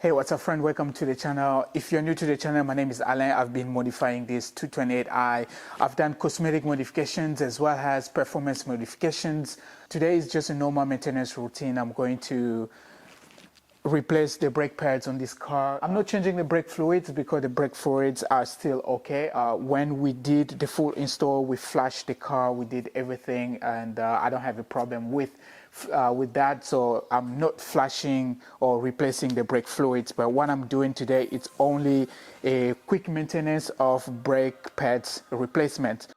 Hey, what's up, friend? Welcome to the channel. If you're new to the channel, my name is Alain. I've been modifying this 228i. I've done cosmetic modifications as well as performance modifications. Today is just a normal maintenance routine. I'm going to replace the brake pads on this car. I'm not changing the brake fluids because the brake fluids are still okay. When we did the full install, we flashed the car, we did everything, and I don't have a problem with that, so I'm not flashing or replacing the brake fluids. But what I'm doing today, it's only a quick maintenance of brake pads replacement.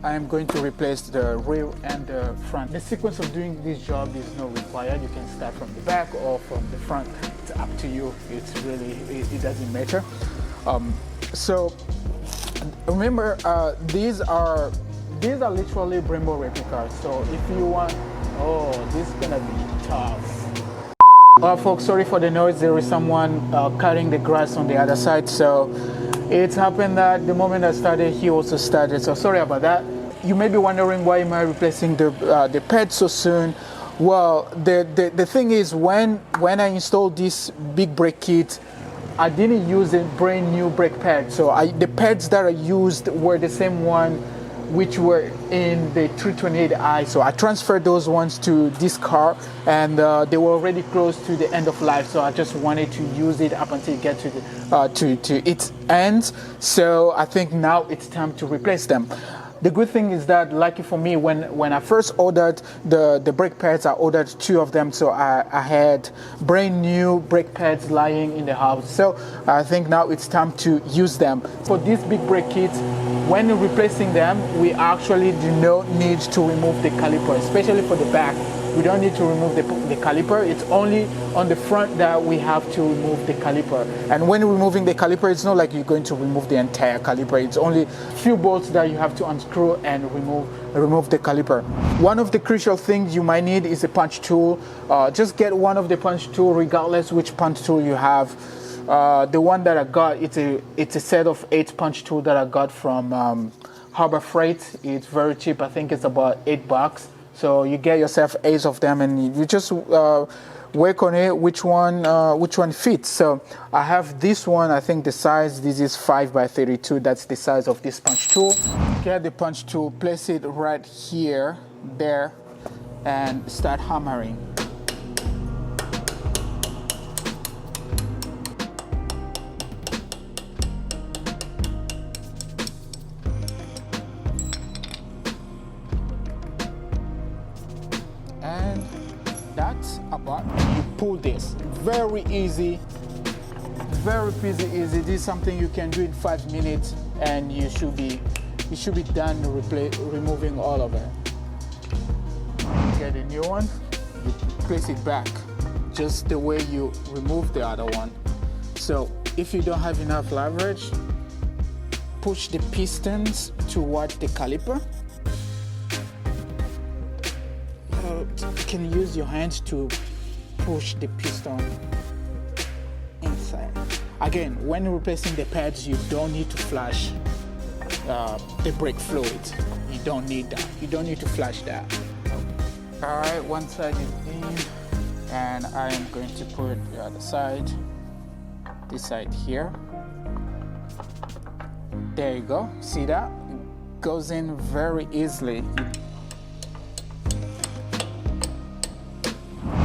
I am going to replace the rear and the front. The sequence of doing this job is not required. You can start from the back or from the front. It's up to you. It's really, it doesn't matter. So remember, these are literally Brembo replicas. So if you want, oh, this is gonna be tough. Folks, sorry for the noise. There is someone cutting the grass on the other side. So it's happened that the moment I started, he also started. So sorry about that. You may be wondering, why am I replacing the pads so soon? Well, the thing is, when I installed this big brake kit, I didn't use a brand new brake pad. So the pads that I used were the same one which were in the 328i. So I transferred those ones to this car, and they were already close to the end of life. So I just wanted to use it up until it get to the its end. So I think now it's time to replace them. The good thing is that, lucky for me, when I first ordered the brake pads, I ordered 2 of them. So I had brand new brake pads lying in the house. So I think now it's time to use them. For this big brake kit, when replacing them, we actually do not need to remove the caliper, especially for the back. We don't need to remove the caliper. It's only on the front that we have to remove the caliper. And when removing the caliper, it's not like you're going to remove the entire caliper. It's only a few bolts that you have to unscrew and remove the caliper. One of the crucial things you might need is a punch tool. Just get one of the punch tool, regardless which punch tool you have. The one that I got, it's a set of 8 punch tool that I got from Harbor Freight. It's very cheap. I think it's about $8. So you get yourself 8 of them, and you just work on it, which one fits. So I have this one. I think the size, this is 5x32. That's the size of this punch tool. Get the punch tool, place it right here, there, and start hammering. And that's about it. You pull this. Very easy, very easy. This is something you can do in 5 minutes, and you should be done removing all of it. Get a new one. You place it back, just the way you remove the other one. So if you don't have enough leverage, push the pistons towards the caliper. You can use your hands to push the piston inside. Again, when replacing the pads, you don't need to flash the brake fluid. You don't need that. You don't need to flash that. All right, one side is in, and I am going to put the other side, this side here. There you go. See that? It goes in very easily.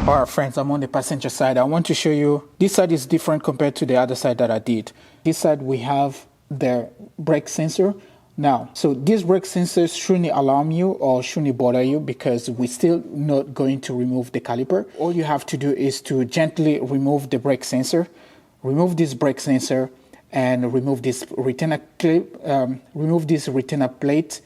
All right, friends, I'm on the passenger side. I want to show you, this side is different compared to the other side that I did. This side, we have the brake sensor. Now, so these brake sensors shouldn't alarm you or shouldn't bother you, because we're still not going to remove the caliper. All you have to do is to gently remove the brake sensor, remove this brake sensor, and remove this retainer clip, remove this retainer plate,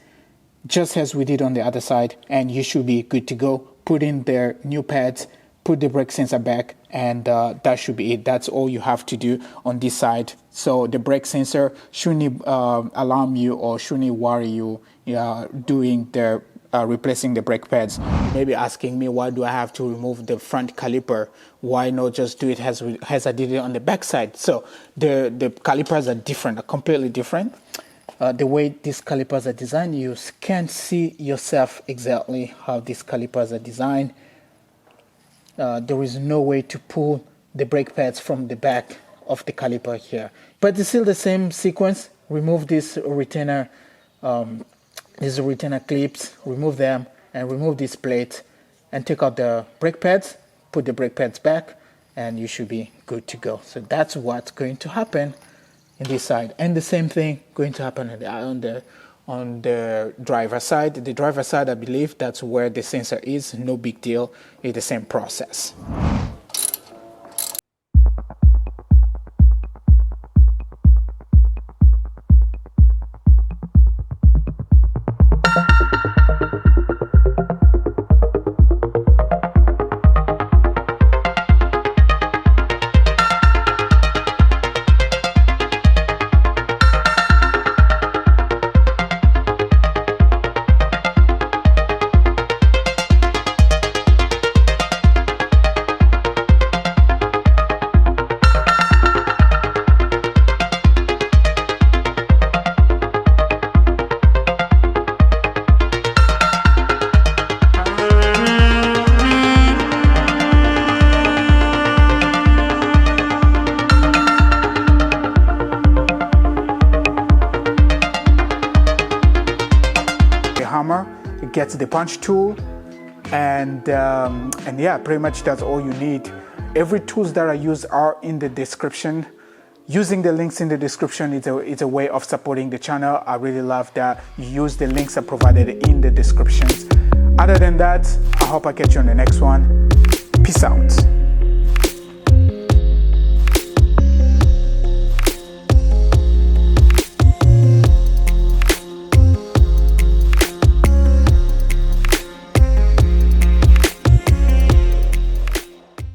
just as we did on the other side, and you should be good to go. Put in their new pads, put the brake sensor back, and that should be it. That's all you have to do on this side. So the brake sensor shouldn't alarm you or shouldn't worry you doing the replacing the brake pads. Maybe asking me, why do I have to remove the front caliper? Why not just do it as I did it on the back side? So the calipers are different, are completely different. The way these calipers are designed, you can see yourself exactly how these calipers are designed. There is no way to pull the brake pads from the back of the caliper here, but it's still the same sequence. Remove this retainer, these retainer clips, remove them, and remove this plate, and take out the brake pads, put the brake pads back, and you should be good to go. So that's what's going to happen in this side, and the same thing going to happen on the driver side. The driver side, I believe that's where the sensor is. No big deal. It's the same process. Hammer, it gets the punch tool, and yeah, pretty much that's all you need. Every tools that I use are in the description. Using the links in the description it's a way of supporting the channel. I really love that you use the links are provided in the descriptions. Other than that, I hope I catch you on the next one. Peace out.